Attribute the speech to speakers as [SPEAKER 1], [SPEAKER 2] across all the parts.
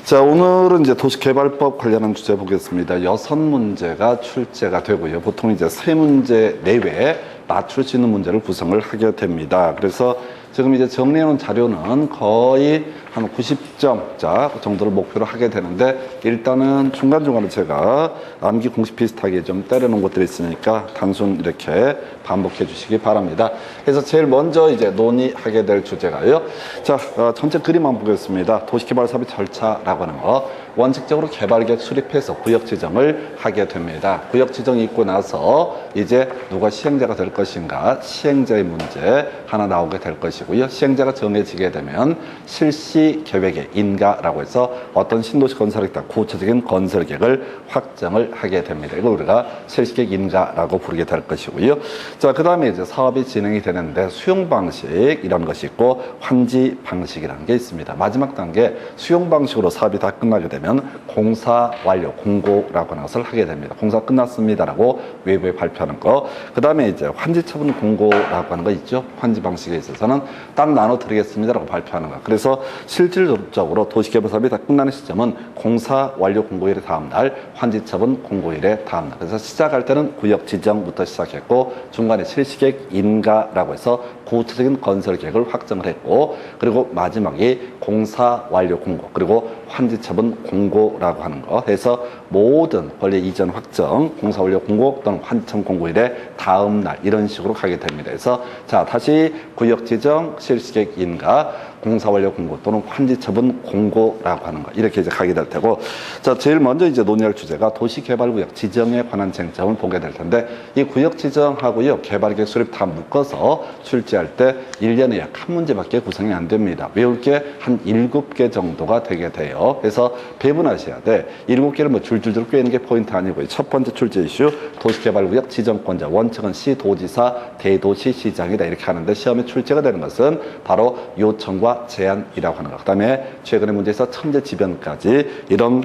[SPEAKER 1] 자, 오늘은 이제 도시개발법 관련한 주제 보겠습니다. 6문제가 출제가 되고요. 보통 이제 3문제 내외에 맞출 수 있는 문제를 구성을 하게 됩니다. 그래서 지금 이제 정리해 놓은 자료는 거의 한 90점 정도를 목표로 하게 되는데, 일단은 중간중간에 제가 암기 공식 비슷하게 좀 때려놓은 것들이 있으니까 단순 이렇게 반복해 주시기 바랍니다. 그래서 제일 먼저 이제 논의하게 될 주제가요. 자, 전체 그림 한번 보겠습니다. 도시개발 사업의 절차라고 하는 거. 원칙적으로 개발계획 수립해서 구역 지정을 하게 됩니다. 구역 지정이 있고 나서 이제 누가 시행자가 될 것인가, 시행자의 문제 하나 나오게 될 것이고요. 시행자가 정해지게 되면 실시 계획의 인가라고 해서 어떤 신도시 건설하겠다, 구체적인 건설 계획을 확정을 하게 됩니다. 이걸 우리가 실시 계획 인가라고 부르게 될 것이고요. 자, 그 다음에 이제 사업이 진행이 되는데 수용 방식 이런 것이 있고 환지 방식이라는 게 있습니다. 마지막 단계 수용 방식으로 사업이 다 끝나게 되면 공사 완료 공고라고 하는 것을 하게 됩니다. 공사 끝났습니다라고 외부에 발표하는 거. 그 다음에 이제 환지 처분 공고라고 하는 거 있죠. 환지 방식에 있어서는 땅 나눠 드리겠습니다라고 발표하는 거. 그래서 실질적으로 도시개발 사업이 다 끝나는 시점은 공사 완료 공고일의 다음 날, 환지 처분 공고일의 다음 날. 그래서 시작할 때는 구역 지정부터 시작했고, 중간에 실시계획 인가라고 해서 구체적인 건설 계획을 확정을 했고, 그리고 마지막이 공사 완료 공고, 그리고 환지 처분 공고라고 하는 거 해서 모든 권리 이전 확정, 공사 완료 공고 또는 환지 처분 공고일의 다음 날 이런 식으로 가게 됩니다. 그래서 자, 다시 구역 지정, 실시계획 인가, 공사 완료 공고 또는 환지 처분 공고라고 하는 거, 이렇게 이제 가게 될 테고, 자, 제일 먼저 이제 논의할 주제가 도시개발구역 지정에 관한 쟁점을 보게 될 텐데, 이 구역 지정하고요 개발계획 수립 다 묶어서 출제할 때 1년에 약 한 문제밖에 구성이 안 됩니다. 외울 게 한 7개 정도가 되게 돼요. 그래서 배분하셔야 돼. 7개를 뭐 줄줄줄 꿰는 게 포인트 아니고요. 첫 번째 출제 이슈, 도시개발구역 지정권자, 원칙은 시도지사, 대도시시장이다, 이렇게 하는데 시험에 출제가 되는 것은 바로 요청과 제안이라고 하는 것. 그 다음에 최근의 문제에서 천재지변까지 이런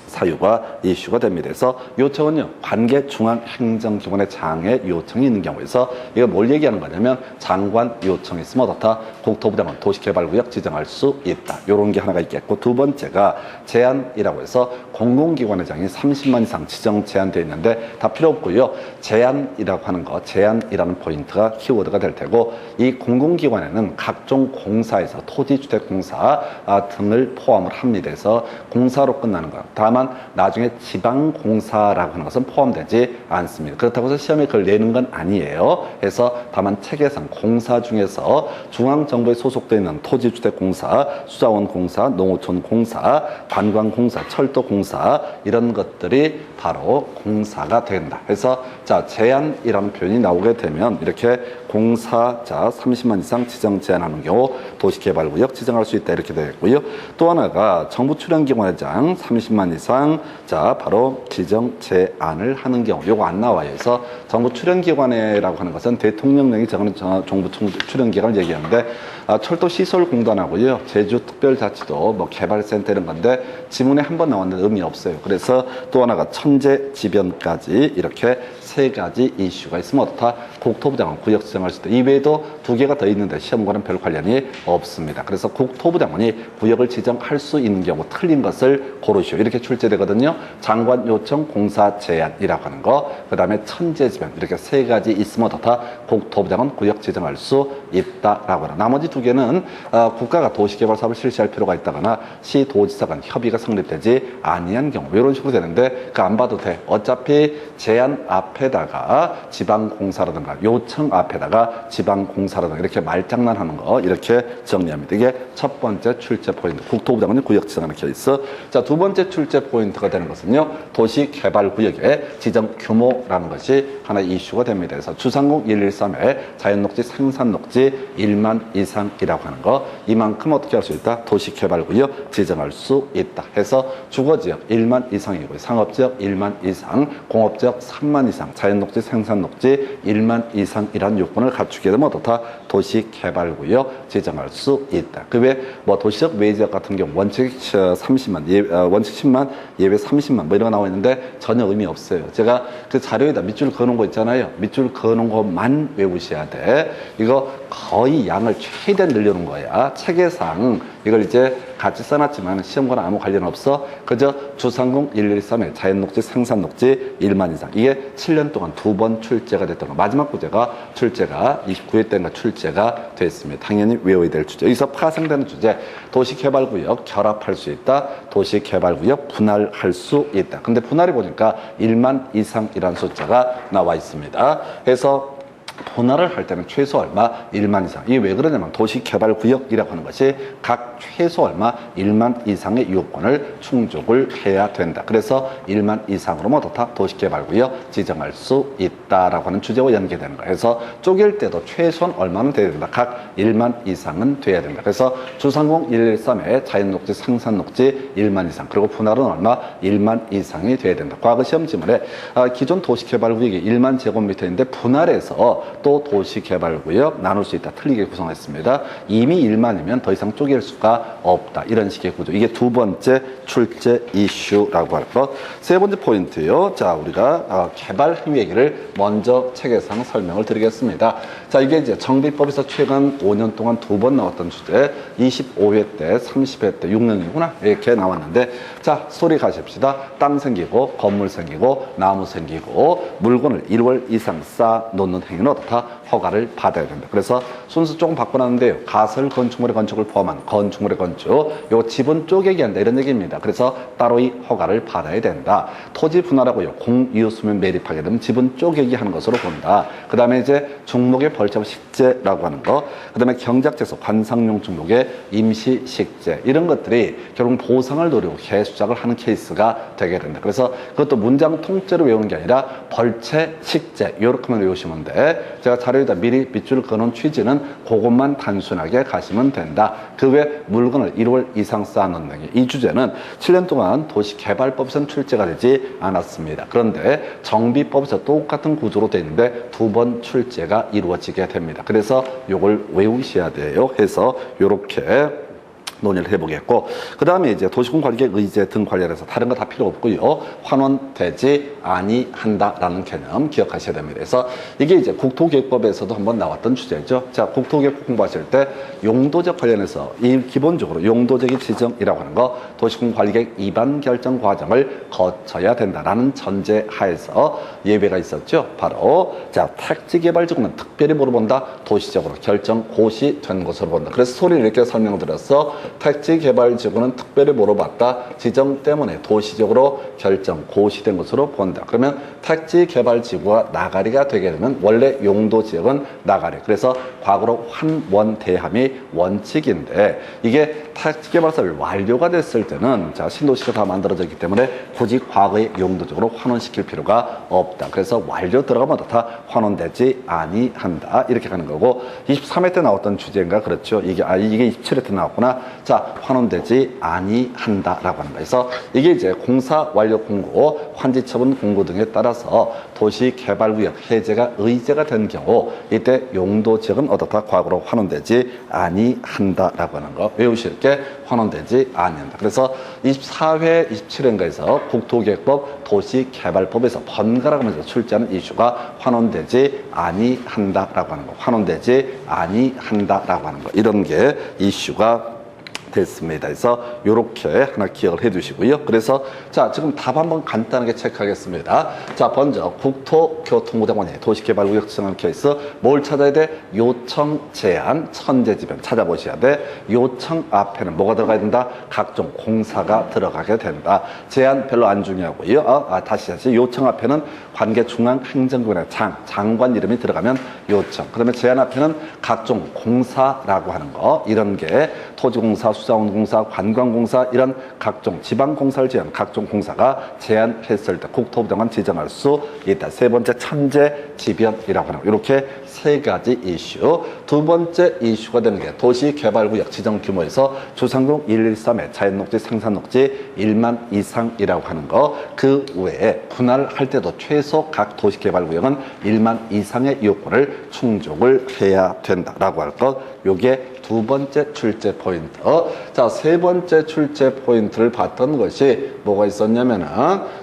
[SPEAKER 1] 사유가 이슈가 됩니다. 그래서 요청은요, 관계중앙행정기관의 장의 요청이 있는 경우에서 이거 뭘 얘기하는 거냐면 장관 요청이 있으면 어떻다? 국토부 장관 도시개발구역 지정할 수 있다. 요런 게 하나가 있겠고, 두 번째가 제안이라고 해서 공공기관의 장이 30만 이상 지정 제한되어 있는데 다 필요 없고요. 제안이라고 하는 거, 제안이라는 포인트가 키워드가 될 테고, 이 공공기관에는 각종 공사에서 토지주택공사 등을 포함을 합니다. 그래서 공사로 끝나는 거. 다만 나중에 지방공사라고 하는 것은 포함되지 않습니다. 그렇다고 해서 시험에 그걸 내는 건 아니에요. 그래서 다만 체계상 공사 중에서 중앙정부에 소속되어 있는 토지주택공사, 수자원공사, 농어촌공사, 관광공사, 철도공사, 이런 것들이 바로 공사가 된다. 그래서 자, 제한이라는 표현이 나오게 되면 이렇게 공사자 30만 이상 지정 제한하는 경우 도시개발구역 지정할 수 있다, 이렇게 되겠고요. 또 하나가 정부 출연기관의 장 30만 이상, 자, 바로 지정 제안을 하는 경우, 요거 안 나와요. 그래서 정부 출연기관이라고 하는 것은 대통령령이 정하는 정부 출연기관을 얘기하는데, 철도시설공단하고요 제주특별자치도 뭐 개발센터 이런 건데 지문에 한 번 나왔는데 의미 없어요. 그래서 또 하나가 천재지변까지 이렇게 세 가지 이슈가 있으면 어떻다? 국토부 장관 구역 지정할 수 있다. 이외에도 2개가 더 있는데 시험과는 별 관련이 없습니다. 그래서 국토부 장관이 구역을 지정할 수 있는 경우 틀린 것을 고르시오, 이렇게 출제되거든요. 장관 요청 공사 제안이라고 하는 거, 그 다음에 천재지변, 이렇게 세 가지 있으면 어떻다? 국토부 장관 구역 지정할 수 있다라고 하는. 나머지 2개는 국가가 도시개발 사업을 실시할 필요가 있다거나 시도지사 간 협의가 성립되지 아니한 경우, 이런 식으로 되는데 그 안 봐도 돼. 어차피 제안 앞에다가 지방공사라든가 요청 앞에다가 지방공사라든가 이렇게 말장난하는 거, 이렇게 정리합니다. 이게 첫 번째 출제 포인트, 국토부 장관이 구역 지정하는 케이스. 자, 두 번째 출제 포인트가 되는 것은요, 도시개발구역의 지정 규모라는 것이 하나 이슈가 됩니다. 그래서 주상공 113에 자연녹지, 생산녹지 1만 이상이라고 하는 거, 이만큼 어떻게 할 수 있다? 도시개발구역 지정할 수 있다 해서 주거지역 1만 이상이고, 상업지역 1만 이상, 공업지역 3만 이상, 자연녹지, 생산녹지 1만 이상이라는 요건을 갖추게 되면 어떻다? 도시개발구역 지정할 수 있다. 그 외에 뭐 도시적 외지역 같은 경우 원칙 30만, 원칙 10만, 예외 30만 뭐 이런 거 나와 있는데 전혀 의미 없어요. 제가 그 자료에다 밑줄 그어놓은 거 있잖아요. 밑줄 그어놓은 것만 외우셔야 돼. 이거 거의 양을 최대한 늘려놓은 거야. 체계상 이걸 이제 같이 써놨지만 시험과는 아무 관련 없어. 그저 주상공 113의 자연녹지 생산녹지 1만 이상. 이게 7년 동안 2번 출제가 됐던 거. 마지막 구제가 출제가 29회 때인가 출제가 됐습니다. 당연히 외워야 될 주제. 여기서 파생되는 주제. 도시개발구역 결합할 수 있다. 도시개발구역 분할할 수 있다. 근데 분할해 보니까 1만 이상이라는 숫자가 나와 있습니다. 그래서 분할을 할 때는 최소 얼마? 1만 이상. 이게 왜 그러냐면 도시개발구역이라고 하는 것이 각 최소 얼마? 1만 이상의 요건을 충족을 해야 된다. 그래서 1만 이상으로 모두 다 도시개발구역 지정할 수 있다라고 하는 주제와 연계되는 거예요. 그래서 쪼갤 때도 최소한 얼마는 돼야 된다. 각 1만 이상은 돼야 된다. 그래서 주상공 113의 자연녹지, 생산녹지 1만 이상. 그리고 분할은 얼마? 1만 이상이 돼야 된다. 과거 시험 지문에 기존 도시개발구역이 1만 제곱미터인데 분할해서 또 도시개발구역 나눌 수 있다. 틀리게 구성했습니다. 이미 1만이면 더 이상 쪼갤 수가 없다. 이런 식의 구조. 이게 두 번째 출제 이슈라고 할 것. 세 번째 포인트요. 자, 우리가 개발 행위를 먼저 체계상 설명을 드리겠습니다. 자, 이게 이제 정비법에서 최근 5년 동안 2번 나왔던 주제. 25회 때, 30회 때, 6년이구나. 이렇게 나왔는데, 자, 소리 가십시다. 땅 생기고, 건물 생기고, 나무 생기고, 물건을 1월 이상 쌓아 놓는 행위는 어떻다? 허가를 받아야 된다. 그래서 순서 조금 바꿔놨는데요. 가설 건축물의 건축을 포함한 건축물의 건축, 요 지분 쪼개기 한다 이런 얘기입니다. 그래서 따로이 허가를 받아야 된다. 토지 분할하고요. 공유수면 매립하게 되면 지분 쪼개기 하는 것으로 본다. 그 다음에 이제 중목의 벌점 식재라고 하는 거, 그 다음에 경작재소 관상용 중목의 임시 식재 이런 것들이 결국 보상을 노리고 개수작을 하는 케이스가 되게 된다. 그래서 그것도 문장 통째로 외우는 게 아니라 벌채 식재 이렇게만 외우시면 돼. 제가 자료에다 미리 밑줄을 그어놓은 취지는 그것만 단순하게 가시면 된다. 그 외 물건을 1월 이상 쌓아놓는 이 주제는 7년 동안 도시개발법에서는 출제가 되지 않았습니다. 그런데 정비법에서 똑같은 구조로 되어 있는데 2번 출제가 이루어지게 됩니다. 그래서 이걸 외우셔야 돼요. 해서 이렇게 논의를 해보겠고, 그 다음에 이제 도시공관리계획 의제 등 관련해서 다른 거 다 필요 없고요. 환원되지 아니한다라는 개념 기억하셔야 됩니다. 그래서 이게 이제 국토계획법에서도 한번 나왔던 주제죠. 자, 국토계획 공부하실 때 용도적 관련해서 이 기본적으로 용도적인 지정이라고 하는 거 도시공관리계획 입안 결정 과정을 거쳐야 된다라는 전제 하에서 예외가 있었죠. 바로 자, 택지개발지구는 특별히 물어본다. 도시적으로 결정 고시된 것으로 본다. 그래서 소리를 이렇게 설명드렸어. 택지개발지구는 특별히 물어봤다. 지정 때문에 도시적으로 결정 고시된 것으로 본다. 그러면 택지개발지구가 나가리가 되게 되면 원래 용도지역은 나가리. 그래서 과거로 환원대함이 원칙인데 이게 택지개발사업이 완료가 됐을 때는 자, 신도시가 다 만들어졌기 때문에 굳이 과거의 용도적으로 환원시킬 필요가 없다. 그래서 완료 들어가면 다 환원되지 아니한다. 이렇게 가는 거고 23회 때 나왔던 주제인가 그렇죠. 이게 27회 때 나왔구나. 자, 환원되지 아니한다라고 하는 거예요. 그래서 이게 이제 공사 완료 공고, 환지 처분 공고 등에 따라서 도시개발구역 해제가 의제가 된 경우 이때 용도 지역은 어떻다? 과거로 환원되지 아니한다라고 하는 거 외우실 게 환원되지 아니한다. 그래서 24회, 27회인가에서 국토계획법, 도시개발법에서 번갈아 가면서 출제하는 이슈가 환원되지 아니한다라고 하는 거, 환원되지 아니한다라고 하는 거 이런 게 이슈가 됐습니다. 그래서 이렇게 하나 기억을 해 두시고요. 그래서 자, 지금 답 한번 간단하게 체크하겠습니다. 자, 먼저 국토교통부장관이 도시개발구역 지정하는 케이스 뭘 찾아야 돼? 요청 제한 천재지변 찾아보셔야 돼. 요청 앞에는 뭐가 들어가야 된다? 각종 공사가 들어가게 된다. 제한 별로 안 중요하고요. 다시 요청 앞에는 관계 중앙행정기관의 장관 이름이 들어가면 요청. 그다음에 제한 앞에는 각종 공사라고 하는 거 이런 게 토지공사, 수자원공사, 관광공사 이런 각종 지방공사를 제한 각종 공사가 제한했을 때 국토부 장관 지정할 수 있다. 세 번째 천재지변이라고 하는 거. 이렇게 세 가지 이슈. 두 번째 이슈가 되는 게 도시개발구역 지정 규모에서 주상공 113의 자연녹지, 생산녹지 1만 이상이라고 하는 거. 그 외에 분할할 때도 최소 각 도시개발구역은 1만 이상의 요건을 충족을 해야 된다라고 할 것. 요게 두 번째 출제 포인트. 자, 세 번째 출제 포인트를 봤던 것이 뭐가 있었냐면은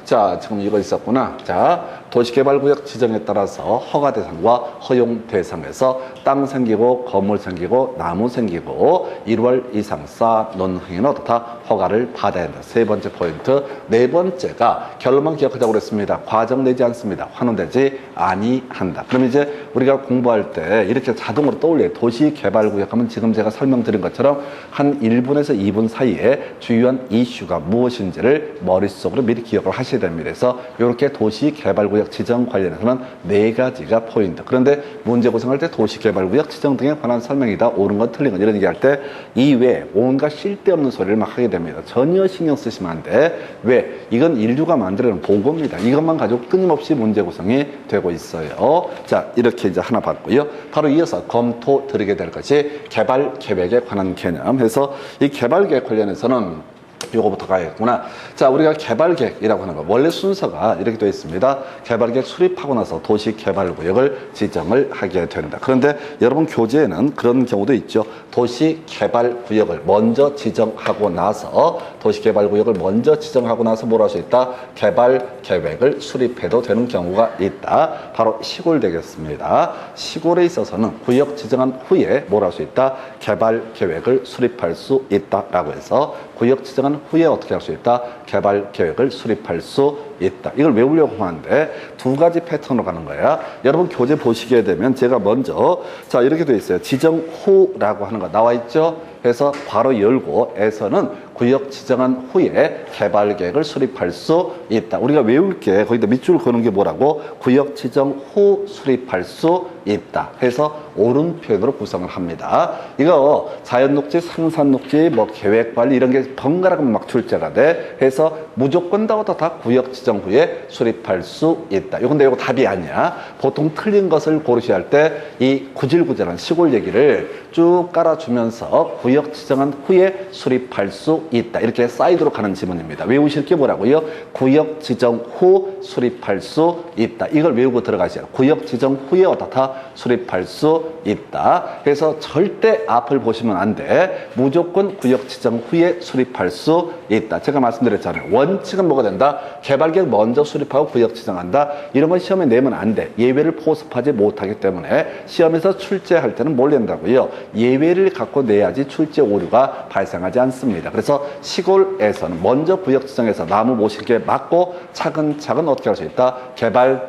[SPEAKER 1] 자, 지금 이거 있었구나. 자, 도시개발구역 지정에 따라서 허가 대상과 허용 대상에서 땅 생기고 건물 생기고 나무 생기고 1월 이상 쌓아놓은 행위는 어떻다? 허가를 받아야 한다. 세 번째 포인트. 네 번째가 결론만 기억하자고 그랬습니다. 과정되지 않습니다. 환원되지 아니한다. 그럼 이제 우리가 공부할 때 이렇게 자동으로 떠올려요. 도시개발구역 하면 지금 제가 설명드린 것처럼 한 1분에서 2분 사이에 주요한 이슈가 무엇인지를 머릿속으로 미리 기억을 하셔야 됩니다. 그래서 이렇게 도시개발구역 지정 관련해서는 네 가지가 포인트. 그런데 문제 구성할 때 도시개발구역 지정 등에 관한 설명이다. 옳은 건 틀린 건 이런 얘기할 때 이외에 온갖 쓸데없는 소리를 막 하게 됩니다. 전혀 신경 쓰시면 안 돼. 왜? 이건 인류가 만들어낸 보고입니다. 이것만 가지고 끊임없이 문제 구성이 되고 있어요. 자, 이렇게 이제 하나 봤고요. 바로 이어서 검토 드리게 될 것이 개발 계획에 관한 개념. 해서 이 개발 계획 관련해서는 요거부터 가야겠구나. 자, 우리가 개발계획이라고 하는 거 원래 순서가 이렇게 되어 있습니다. 개발계획 수립하고 나서 도시개발구역을 지정을 하게 된다. 그런데 여러분 교재에는 그런 경우도 있죠. 도시개발구역을 먼저 지정하고 나서 도시개발구역을 먼저 지정하고 나서 뭘 할 수 있다? 개발계획을 수립해도 되는 경우가 있다. 바로 시골 되겠습니다. 시골에 있어서는 구역 지정한 후에 뭘 할 수 있다? 개발계획을 수립할 수 있다라고 해서 구역 지정한 후에 어떻게 할 수 있다? 개발 계획을 수립할 수 있다. 이걸 외우려고 하는데 두 가지 패턴으로 가는 거야. 여러분 교재 보시게 되면 제가 먼저 자 이렇게 돼 있어요. 지정 후라고 하는 거 나와 있죠? 그래서 바로 열고 에서는 구역 지정한 후에 개발 계획을 수립할 수 있다. 우리가 외울 게 거기다 밑줄 그는 게 뭐라고? 구역 지정 후 수립할 수 있다. 해서 옳은 표현으로 구성을 합니다. 이거 자연녹지, 상산녹지, 뭐 계획관리 이런 게 번갈아가 막 출제가 돼. 해서 무조건 다 구역 지정 후에 수립할 수 있다. 이건데 이거 답이 아니야. 보통 틀린 것을 고르셔야 할 때 이 구질구질한 시골 얘기를 쭉 깔아주면서 구역 지정한 후에 수립할 수 있다. 이렇게 사이드로 가는 지문입니다. 외우실 게 뭐라고요? 구역 지정 후 수립할 수 있다. 이걸 외우고 들어가셔야 돼요. 구역 지정 후에 어떻다? 수립할 수 있다. 그래서 절대 앞을 보시면 안 돼. 무조건 구역 지정 후에 수립할 수 있다. 제가 말씀드렸잖아요. 원칙은 뭐가 된다? 개발계획 먼저 수립하고 구역 지정한다. 이런 건 시험에 내면 안 돼. 예외를 포섭하지 못하기 때문에 시험에서 출제할 때는 뭘 낸다고요? 예외를 갖고 내야지 출제 오류가 발생하지 않습니다. 그래서 시골에서는 먼저 구역 지정해서 나무 모시기에 맞고 차근차근 어떻게 할 수 있다? 개발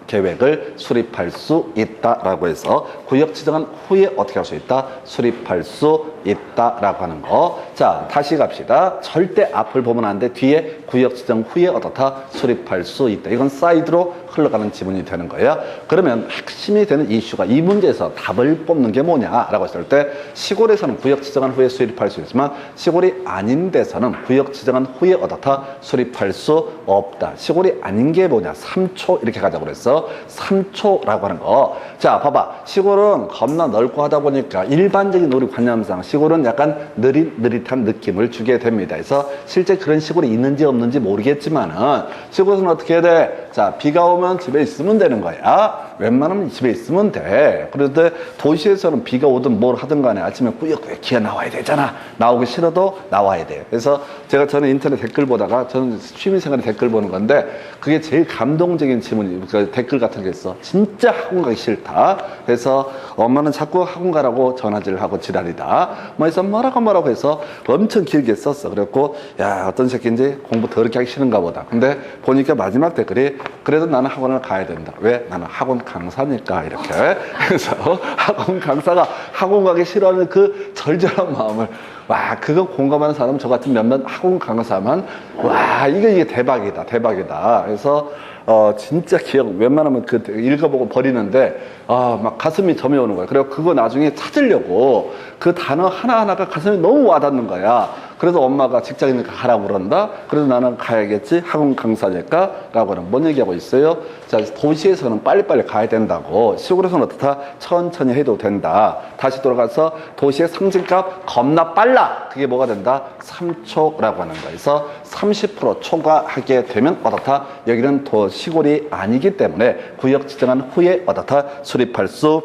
[SPEAKER 1] 계획을 수립할 수 있다라고 해서 구역 지정한 후에 어떻게 할 수 있다? 수립할 수 있다라고 하는 거. 자, 다시 갑시다. 절대 앞을 보면 안 돼. 뒤에 구역 지정 후에 어떻다? 수립할 수 있다. 이건 사이드로 흘러가는 지문이 되는 거예요. 그러면 핵심이 되는 이슈가 이 문제에서 답을 뽑는 게 뭐냐라고 했을 때 시골에서는 구역 지정한 후에 수립할 수 있지만 시골이 아닌 데서는 구역 지정한 후에 어떻다? 수립할 수 없다. 시골이 아닌 게 뭐냐? 3초 이렇게 가자고 그랬어. 3초라고 하는 거. 자, 봐봐. 시골은 겁나 넓고 하다 보니까 일반적인 우리 관념상 시골은 약간 느릿느릿한 느낌을 주게 됩니다. 그래서 실제 그런 시골이 있는지 없는지 모르겠지만은 시골에서는 어떻게 해야 돼? 자, 비가 오면 집에 있으면 되는 거야. 웬만하면 집에 있으면 돼. 그런데 도시에서는 비가 오든 뭘 하든 간에 아침에 꾸역꾸역 기어 나와야 되잖아. 나오기 싫어도 나와야 돼. 그래서 제가 저는 인터넷 댓글 보다가 저는 취미생활에 댓글 보는 건데 그게 제일 감동적인 질문이 그러니까 댓글 같은 게 있어. 진짜 학원 가기 싫다. 그래서 엄마는 자꾸 학원 가라고 전화질을 하고 지랄이다. 뭐 해서 뭐라고 해서 엄청 길게 썼어. 그래갖고 야 어떤 새끼인지 공부 더럽게 하기 싫은가 보다. 근데 보니까 마지막 댓글이 그래도 나는 학원을 가야 된다. 왜? 나는 학원 강사니까 이렇게. 그래서 학원 강사가 학원 가기 싫어하는 그 절절한 마음을 와 그거 공감하는 사람은 저 같은 몇몇 학원 강사만 와 이게 대박이다 대박이다. 그래서 진짜 기억 웬만하면 그 읽어보고 버리는데 막 가슴이 점여오는 거야. 그리고 그거 나중에 찾으려고 그 단어 하나하나가 가슴에 너무 와닿는 거야. 그래서 엄마가 직장이니까 가라고 그런다. 그래서 나는 가야겠지. 학원 강사니까 라고는 뭔 얘기하고 있어요? 자, 도시에서는 빨리빨리 가야 된다고. 시골에서는 어떻다? 천천히 해도 된다. 다시 돌아가서 도시의 상징값 겁나 빨라. 그게 뭐가 된다? 3초라고 하는 거야. 그래서 30% 초과하게 되면 어떻다? 여기는 시골이 아니기 때문에 구역 지정한 후에 어떻다? 수립할 수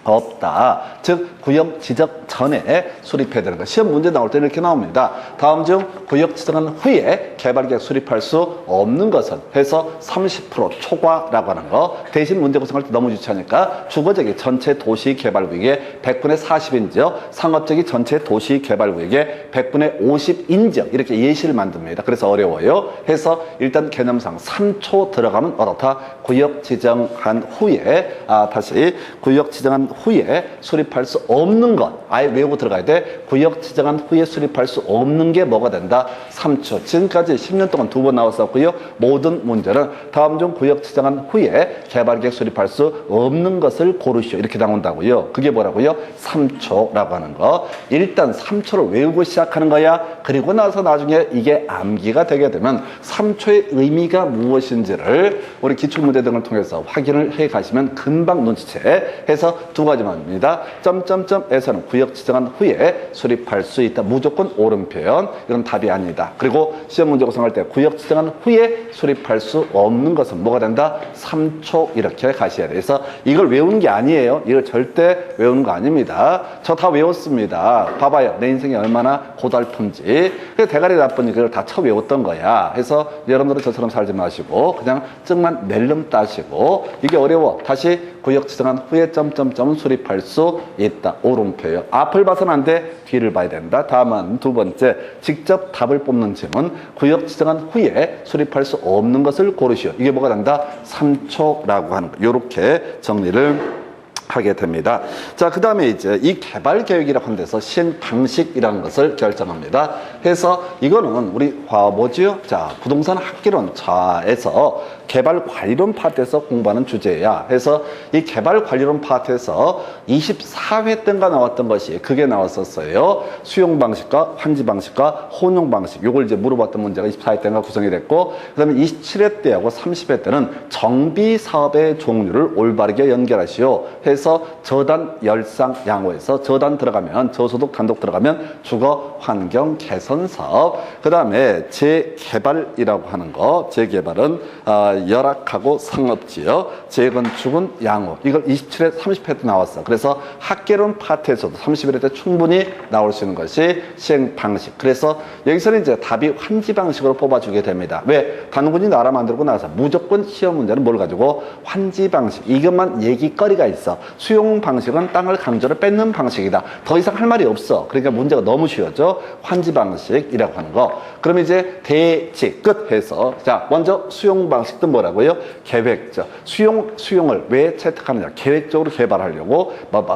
[SPEAKER 1] 없다. 즉 구역 지적 전에 수립해야 되는 거. 시험 문제 나올 때는 이렇게 나옵니다. 다음 중 구역 지정한 후에 개발계획 수립할 수 없는 것은 해서 30% 초과라고 하는 거. 대신 문제 구성할 때 너무 유치하니까 주거지역이 전체 도시개발구역의 100분의 40인지역, 상업지역이 전체 도시개발구역의 100분의 50인지역 이렇게 예시를 만듭니다. 그래서 어려워요. 해서 일단 개념상 3초 들어가면 어떻다? 구역 지정한 후에 다시 구역 지정한 후에 수립할 수 없는 것 아예 외우고 들어가야 돼. 구역 지정한 후에 수립할 수 없는 게 뭐가 된다? 3초. 지금까지 10년 동안 2번 나왔었고요. 모든 문제는 다음 중 구역 지정한 후에 개발계획 수립할 수 없는 것을 고르시오 이렇게 나온다고요. 그게 뭐라고요? 3초라고 하는 거. 일단 3초를 외우고 시작하는 거야. 그리고 나서 나중에 이게 암기가 되게 되면 3초의 의미가 무엇인지를 우리 기출문제 등을 통해서 확인을 해 가시면 금방 눈치채 해서 두 가지만입니다. 점점점에서는 구역 지정한 후에 수립할 수 있다. 무조건 옳은 표현. 이건 답이 아니다. 그리고 시험 문제 구성할 때 구역 지정한 후에 수립할 수 없는 것은 뭐가 된다? 3초 이렇게 가셔야 돼. 그래서 이걸 외우는 게 아니에요. 이걸 절대 외우는 거 아닙니다. 저 다 외웠습니다. 봐봐요. 내 인생이 얼마나 고달픈지. 그래서 대가리 나쁘니 그걸 다 쳐 외웠던 거야. 해서 여러분들은 저처럼 살지 마시고 그냥 증만 낼름 따시고 이게 어려워. 다시 구역 지정한 후에 점점점은 수립할 수 있다. 옳은 표현. 앞을 봐서는 안 돼. 뒤를 봐야 된다. 다음은 두 번째. 직접 답을 뽑는 질문. 구역 지정한 후에 수립할 수 없는 것을 고르시오. 이게 뭐가 된다? 3초라고 하는 거. 요렇게 정리를 하게 됩니다. 자, 그 다음에 이제 이 개발 계획이라고 하는 데서 시행 방식이라는 것을 결정합니다. 해서 이거는 우리 뭐지요? 자, 부동산 학기론 차에서 개발 관리론 파트에서 공부하는 주제야. 해서 이 개발 관리론 파트에서 24회 때인가 나왔던 것이 그게 나왔었어요. 수용 방식과 환지 방식과 혼용 방식. 요걸 이제 물어봤던 문제가 24회 때인가 구성이 됐고, 그 다음에 27회 때하고 30회 때는 정비 사업의 종류를 올바르게 연결하시오. 해서 저단 열상 양호에서 저단 들어가면 저소득 단독 들어가면 주거 환경 개선 사업. 그 다음에 재개발이라고 하는 거. 재개발은 열악하고 상업지역, 재건축은 양호. 이걸 27회, 30회 때 나왔어. 그래서 학계론 파트에서도 31회 때 충분히 나올 수 있는 것이 시행 방식. 그래서 여기서는 이제 답이 환지 방식으로 뽑아주게 됩니다. 왜? 단군이 나라 만들고 나서 무조건 시험 문제는 뭘 가지고 환지 방식. 이것만 얘기거리가 있어. 수용 방식은 땅을 강제로 뺏는 방식이다. 더 이상 할 말이 없어. 그러니까 문제가 너무 쉬워져. 환지 방식이라고 하는 거. 그러면 이제 대지 끝해서 자, 먼저 수용 방식도 뭐라고요? 계획적. 수용을 왜 채택하느냐? 계획적으로 개발하려고.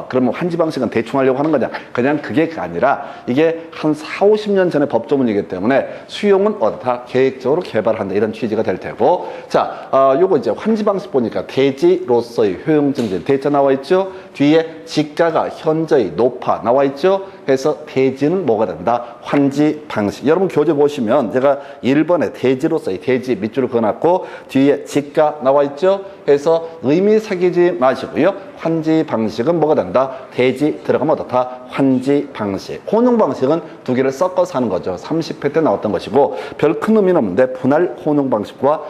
[SPEAKER 1] 그러면 환지 방식은 대충 하려고 하는 거냐? 그냥 그게 아니라 이게 한 4, 50년 전에 법조문이기 때문에 수용은 다 계획적으로 개발한다. 이런 취지가 될 테고. 자, 요거 이제 환지 방식 보니까 대지로서의 효용 증진. 대자 나와 있죠? 뒤에 지가가 현저히 높아 나와 있죠? 그래서 대지는 뭐가 된다? 환지 방식. 여러분 교재 보시면 제가 1번에 대지로서의 대지 밑줄을 그어놨고 뒤에 지가 나와 있죠? 그래서 의미 새기지 마시고요. 환지 방식은 뭐가 된다? 대지 들어가면 어떻다? 환지 방식. 혼용 방식은 두 개를 섞어서 하는 거죠. 30회 때 나왔던 것이고 별 큰 의미는 없는데 분할 혼용 방식과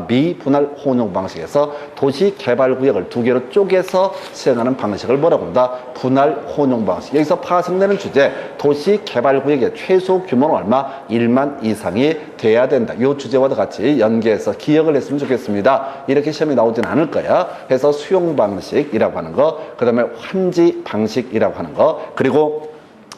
[SPEAKER 1] 미분할 혼용 방식에서 도시개발구역을 두 개로 쪼개서 시행하는 방식을 뭐라고 한다? 분할 혼용 방식. 여기서 파생되는 주제 도시개발구역의 최소 규모는 얼마? 1만 이상이 돼야 된다. 이 주제와도 같이 연계해서 기억을 했으면 좋겠습니다. 이렇게 시험이 나오진 않을 거야. 해서 수용 방식이라고 하는 거, 그 다음에 환지 방식이라고 하는 거, 그리고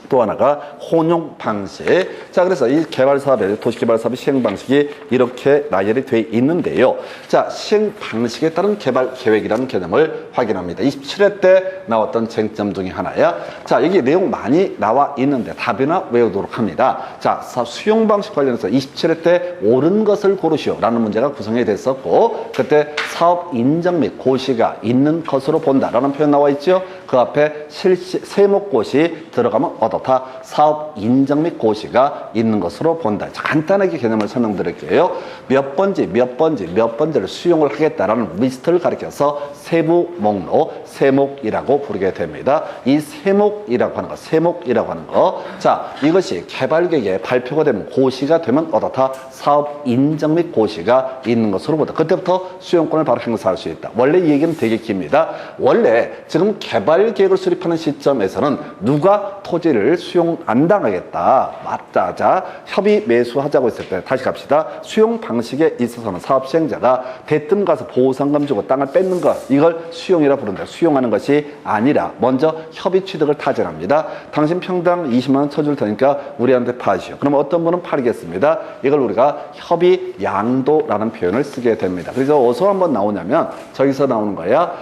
[SPEAKER 1] 또 하나가 혼용 방식. 자, 그래서 이 개발 사업의 도시개발 사업의 시행 방식이 이렇게 나열이 되어 있는데요. 자, 시행 방식에 따른 개발 계획이라는 개념을 확인합니다. 27회 때 나왔던 쟁점 중에 하나야. 자, 여기 내용 많이 나와 있는데 답이나 외우도록 합니다. 자, 수용 방식 관련해서 27회 때 옳은 것을 고르시오 라는 문제가 구성이 됐었고, 그때 사업 인정 및 고시가 있는 것으로 본다라는 표현 나와 있죠. 그 앞에 세목고시 들어가면 어떻다? 사업 인정 및 고시가 있는 것으로 본다. 간단하게 개념을 설명드릴게요. 몇 번지를 수용을 하겠다라는 리스트를 가리켜서 세부 목록, 세목이라고 부르게 됩니다. 이 세목이라고 하는 거. 자, 이것이 개발계획에 발표가 되면 고시가 되면 어떻다? 사업 인정 및 고시가 있는 것으로 본다. 그때부터 수용권을 바로 행사할 수 있다. 원래 이 얘기는 되게 깁니다. 원래 지금 개발 개발 계획을 수립하는 시점에서는 누가 토지를 수용 안 당하겠다. 맞다자 협의 매수하자고 했을 때 다시 갑시다. 수용 방식에 있어서는 사업 시행자가 대뜸 가서 보상금 주고 땅을 뺏는 것 이걸 수용이라 부른다. 수용하는 것이 아니라 먼저 협의 취득을 타진합니다. 당신 평당 20만 원 쳐줄 테니까 우리한테 파시오. 그럼 어떤 분은 팔겠습니다. 이걸 우리가 협의 양도라는 표현을 쓰게 됩니다. 그래서 어디서 한번 나오냐면 저기서 나오는 거야.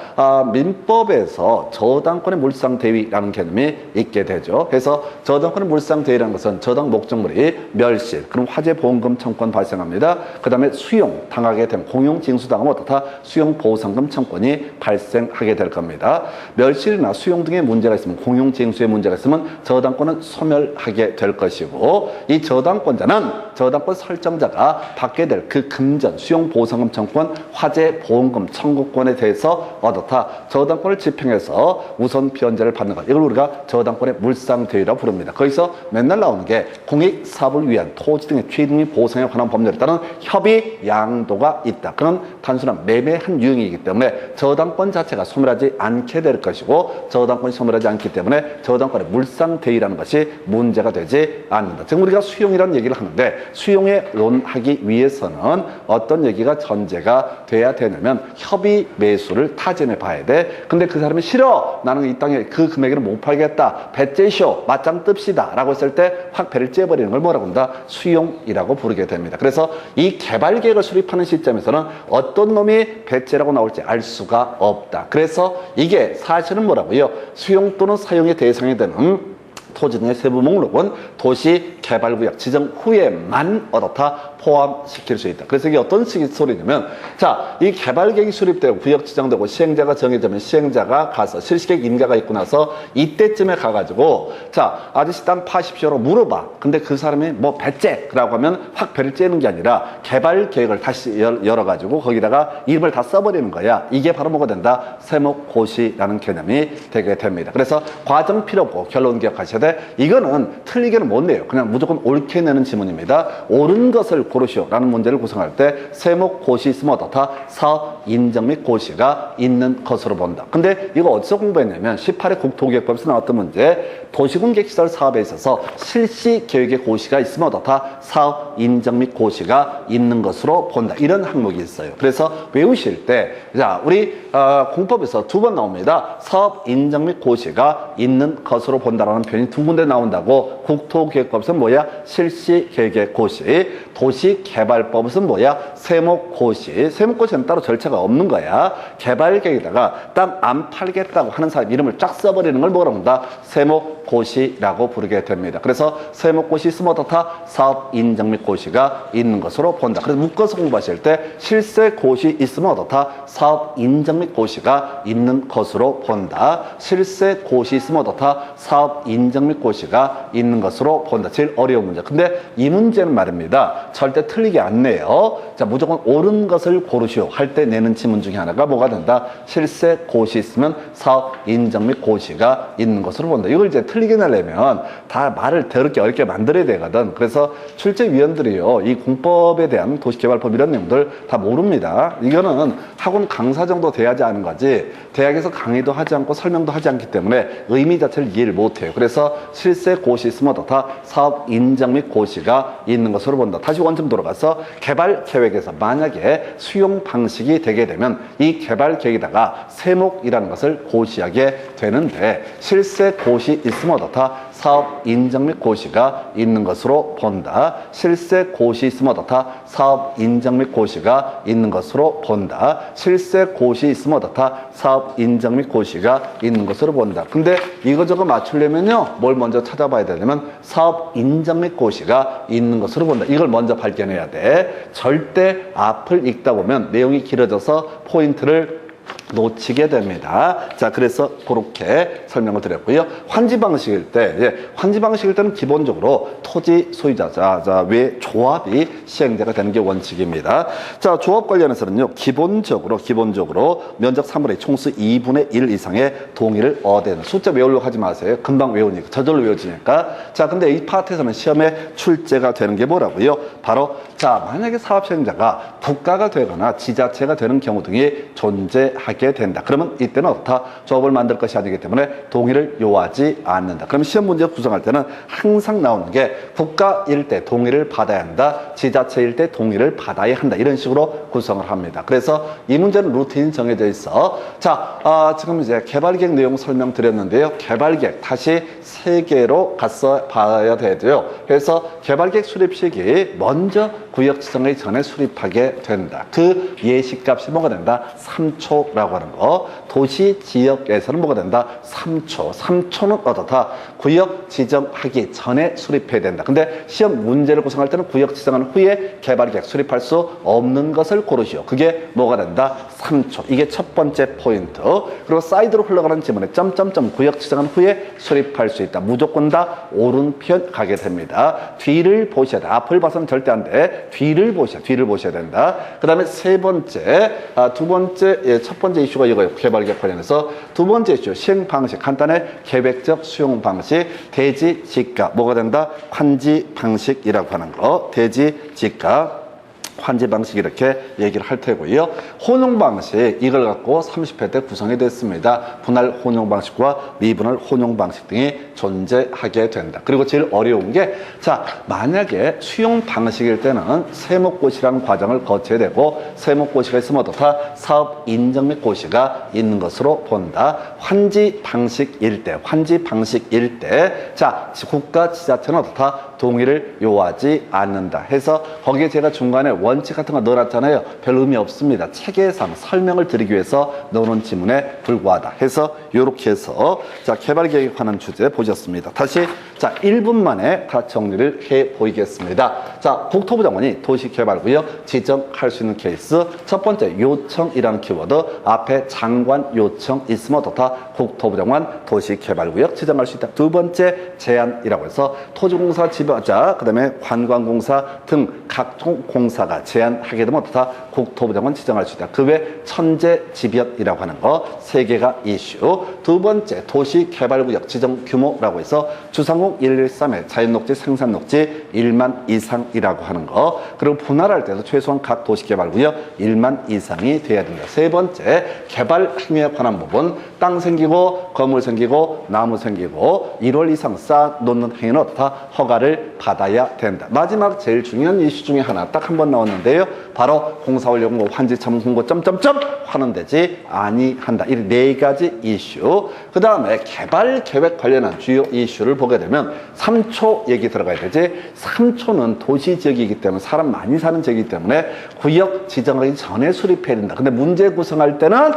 [SPEAKER 1] 민법에서 저당권의 물상대위라는 개념이 있게 되죠. 그래서 저당권의 물상대위라는 것은 저당 목적물이 멸실, 그럼 화재보험금 청권 발생합니다. 그 다음에 수용 당하게 되면 공용징수당하면 어떻다? 수용보상금 청권이 발생하게 될 겁니다. 멸실이나 수용 등의 문제가 있으면 공용징수의 문제가 있으면 저당권은 소멸하게 될 것이고 이 저당권자는 저당권 설정자가 받게 될 그 금전, 수용보상금 청권, 화재보험금 청구권에 대해서 어떻다? 저당권을 집행해서 우선 피원제를 받는 것. 이걸 우리가 저당권의 물상대위라고 부릅니다. 거기서 맨날 나오는 게 공익사업을 위한 토지 등의 취득 및 보상에 관한 법률에 따른 협의 양도가 있다. 그런 단순한 매매한 유형이기 때문에 저당권 자체가 소멸하지 않게 될 것이고 저당권이 소멸하지 않기 때문에 저당권의 물상대위라는 것이 문제가 되지 않는다. 지금 우리가 수용이라는 얘기를 하는데 수용에 논하기 위해서는 어떤 얘기가 전제가 돼야 되냐면 협의 매수를 타진해 봐야 돼. 근데 그 사람이 싫어. 나는 이 땅에 그 금액에는 못 팔겠다. 배째쇼. 맞짱 뜹시다. 라고 했을 때 확 배를 째버리는 걸 뭐라고 한다? 수용이라고 부르게 됩니다. 그래서 이 개발 계획을 수립하는 시점에서는 어떤 놈이 배째라고 나올지 알 수가 없다. 그래서 이게 사실은 뭐라고요? 수용 또는 사용의 대상이 되는 토지 등의 세부 목록은 도시개발구역 지정 후에만 어떻다? 포함시킬 수 있다. 그래서 이게 어떤 소리냐면 자, 이 개발계획이 수립되고 구역 지정되고 시행자가 정해지면 시행자가 가서 실시계획 인가가 있고 나서 이때쯤에 가가지고 자, 아저씨 땅 파십시오라고 물어봐. 근데 그 사람이 뭐 배째라고 하면 확 배를 째는 게 아니라 개발계획을 다시 열어가지고 거기다가 이름을 다 써버리는 거야. 이게 바로 뭐가 된다? 세목고시라는 개념이 되게 됩니다. 그래서 과정 필요 없고 결론 기억하셔야 돼. 이거는 틀리게는 못 내요. 그냥 무조건 옳게 내는 지문입니다. 옳은 것을 고르시오라는 문제를 구성할 때 세목고시 있으면 어떻다? 사업 인정 및 고시가 있는 것으로 본다. 근데 이거 어디서 공부했냐면 18회 국토기획법에서 나왔던 문제 도시군객시설 사업에 있어서 실시계획의 고시가 있으면 어떻다? 사업 인정 및 고시가 있는 것으로 본다. 이런 항목이 있어요. 그래서 외우실 때 자, 우리 공법에서 두 번 나옵니다. 사업 인정 및 고시가 있는 것으로 본다라는 표현이 두 군데 나온다고. 국토기획법에서는 뭐야? 실시계획의 고시. 도시개발법에서는 뭐야? 세목고시. 세목고시는 따로 절차가 없는 거야. 개발계획에다가 땅 안 팔겠다고 하는 사람 이름을 쫙 써버리는 걸 뭐라고 한다? 세목고시라고 부르게 됩니다. 그래서 세목고시 있으면 어떻다? 사업 인정 및 고시가 있는 것으로 본다. 그래서 묶어서 공부하실 때 실세고시 있으면 어떻다? 사업 인정 및 고시가 있는 것으로 본다. 실세고시 있으면 어떻다? 사업 인정 및 고시가 있는 것으로 본다. 제일 어려운 문제. 근데 이 문제는 말입니다. 절대 틀리게 안 내요. 자, 무조건 옳은 것을 고르시오 할 때 내는 지문 중에 하나가 뭐가 된다? 실세 고시 있으면 사업 인정 및 고시가 있는 것으로 본다. 이걸 이제 틀리게 내려면 다 말을 더럽게 어렵게 만들어야 되거든. 그래서 출제위원들이요, 이 공법에 대한 도시개발법 이런 내용들 다 모릅니다. 이거는 학원 강사 정도 돼야지 하는 거지 대학에서 강의도 하지 않고 설명도 하지 않기 때문에 의미 자체를 이해를 못해요. 그래서 실세 고시 있으면 어떻다? 사업 인정 및 고시가 있는 것으로 본다. 다시 원점 돌아가서 개발 계획에서 만약에 수용 방식이 되게 되면 이 개발 계획에다가 세목이라는 것을 고시하게 되는데 실세 고시 있으면 어떻다? 사업 인정 및 고시가 있는 것으로 본다. 실세 고시 있으면 어떻다? 사업 인정 및 고시가 있는 것으로 본다. 실세 고시 있으면 어떻다? 사업 인정 및 고시가 있는 것으로 본다. 근데 이거저거 맞추려면요, 뭘 먼저 찾아봐야 되냐면 사업 인정 및 고시가 있는 것으로 본다. 이걸 먼저 발견해야 돼. 절대 앞을 읽다 보면 내용이 길어져서 포인트를 놓치게 됩니다. 자, 그래서 그렇게 설명을 드렸고요. 환지 방식일 때, 환지 방식일 때는 기본적으로 토지 소유자, 외 조합이 시행자가 되는 게 원칙입니다. 자, 조합 관련해서는요, 기본적으로 면적 3분의 2, 총수 2분의 1 이상의 동의를 얻은. 숫자 외우려고 하지 마세요. 금방 외우니까, 저절로 외워지니까. 자, 근데 이 파트에서는 시험에 출제가 되는 게 뭐라고요? 바로, 자, 만약에 사업 시행자가 국가가 되거나 지자체가 되는 경우 등이 존재 존재하게 된다. 그러면 이때는 어떻다? 조합을 만들 것이 아니기 때문에 동의를 요하지 않는다. 그럼 시험 문제 구성할 때는 항상 나오는 게 국가일 때 동의를 받아야 한다. 지자체일 때 동의를 받아야 한다. 이런 식으로 구성을 합니다. 그래서 이 문제는 루틴이 정해져 있어. 자, 지금 이제 개발계획 내용 설명드렸는데요. 개발계획 다시 3개로 갔어 봐야 되고요. 그래서 개발계획 수립 시기 먼저 구역 지정하기 전에 수립하게 된다. 그 예시값이 뭐가 된다? 3초라고 하는 거. 도시 지역에서는 뭐가 된다? 3초. 3초는 어떻다? 구역 지정하기 전에 수립해야 된다. 근데 시험 문제를 구성할 때는 구역 지정한 후에 개발계획 수립할 수 없는 것을 고르시오. 그게 뭐가 된다? 3초. 이게 첫 번째 포인트. 그리고 사이드로 흘러가는 지문에 점점점 구역 지정한 후에 수립할 수 있다. 무조건 다 오른편 가게 됩니다. 뒤를 보셔야 돼. 앞을 봐서는 절대 안 돼. 뒤를 보셔야 된다. 그 다음에 세 번째, 첫 번째 이슈가 이거예요. 개발계획 관련해서. 두 번째 이슈, 시행 방식. 간단해. 계획적 수용 방식. 대지, 지가. 뭐가 된다? 환지 방식이라고 하는 거. 대지, 지가. 환지 방식 이렇게 얘기를 할 테고요. 혼용 방식 이걸 갖고 30회 때 구성이 됐습니다. 분할 혼용 방식과 미분할 혼용 방식 등이 존재하게 된다. 그리고 제일 어려운 게 만약에 수용 방식일 때는 세목고시라는 과정을 거쳐야 되고 세목고시가 있으면 어떻다? 사업 인정 및 고시가 있는 것으로 본다. 환지 방식일 때 국가 지자체는 어떻다? 동의를 요하지 않는다 해서 거기에 제가 중간에 원칙 같은 거 넣어놨잖아요. 별 의미 없습니다. 체계상 설명을 드리기 위해서 넣어놓은 지문에 불과하다 해서 이렇게 해서 개발계획에 관한 주제 보셨습니다. 다시 1분 만에 다 정리를 해 보이겠습니다. 국토부 장관이 도시개발구역 지정할 수 있는 케이스. 첫 번째 요청이라는 키워드 앞에 장관 요청 있으면 어떻다? 국토부 장관 도시개발구역 지정할 수 있다. 두 번째 제안이라고 해서 토지공사 지배자 그다음에 관광공사 등 각종 공사가 제안하게 되면 어떻다? 국토부 장관 지정할 수 있다. 그 외 천재지변이라고 하는 거 3개가 이슈. 두 번째 도시개발구역 지정 규모라고 해서 주상공 113의 자연녹지 생산녹지 1만 이상이라고 하는 거. 그리고 분할할 때도 최소한 각 도시개발구역 1만 이상이 돼야 된다. 세 번째 개발 행위에 관한 부분. 땅 생기고 건물 생기고 나무 생기고 1월 이상 쌓아 놓는 행위는 어떻다? 허가를 받아야 된다. 마지막 제일 중요한 이슈 중에 하나 딱 한 번 나왔는데요. 바로 공사원료공고 환지처분 공고 점점점 하는 되지 아니한다. 이 4가지 이슈. 그 다음에 개발계획 관련한 주요 이슈를 보게 되면 3초 얘기 들어가야 되지. 3초는 도시지역이기 때문에 사람 많이 사는 지역이기 때문에 구역 지정하기 전에 수립해야 된다. 근데 문제 구성할 때는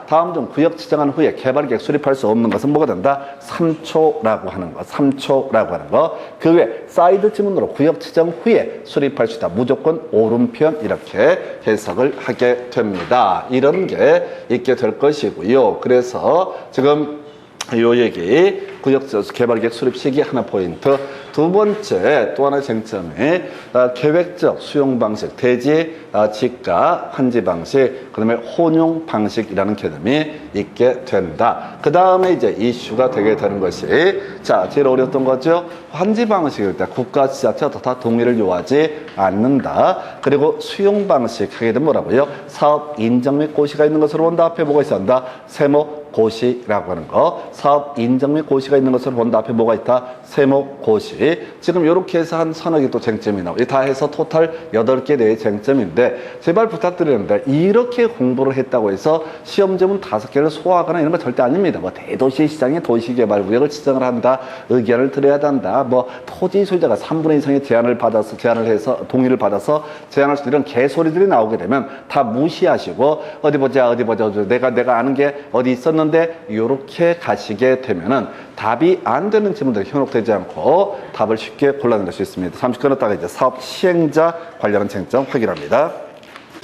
[SPEAKER 1] 다음 중 구역 지정한 후에 개발계획 수립할 수 없는 것은 뭐가 된다? 3초라고 하는 거. 3초라고 하는 거. 그 외 사이드 지문으로 구역 지정 후에 수립할 수 있다. 무조건 오른편 이렇게 해석을 하게 됩니다. 이런 게 있게 될 것이고요. 그래서 지금 요 얘기 구역개발계획 수립 시기 하나 포인트. 두 번째 또 하나의 쟁점이 계획적 수용 방식, 대지, 지가, 환지 방식, 그 다음에 혼용 방식이라는 개념이 있게 된다. 그 다음에 이제 이슈가 되게 되는 것이 제일 어려웠던 거죠. 환지 방식일 때 국가 지자체가 다 동의를 요하지 않는다. 그리고 수용 방식 하게 되면 뭐라고요? 사업 인정 및 고시가 있는 것으로 본다. 앞에 뭐가 있었다? 세목 고시라고 하는 거. 사업 인정 및 고시가 있는 것으로 본다. 앞에 뭐가 있다? 세목 고시. 지금 이렇게 해서 한 서너 개 또 쟁점이 나오고 다 해서 토탈 8개 내의 쟁점인데 제발 부탁드리는데 이렇게 공부를 했다고 해서 시험 제문 5개를 소화하거나 이런 거 절대 아닙니다. 뭐 대도시 시장에 도시개발구역을 지정을 한다. 의견을 드려야 한다. 뭐 토지 소유자가 3분의 2 이상의 제안을 해서 동의를 받아서 제안할 수 있는 이런 개소리들이 나오게 되면 다 무시하시고 어디 보자 내가 아는 게 어디 있었는데 이렇게 가시게 되면은 답이 안 되는 질문들이 현혹되지 않고 답을 쉽게 골라낼 수 있습니다. 잠시 끊었다가 이제 사업 시행자 관련한 쟁점 확인합니다.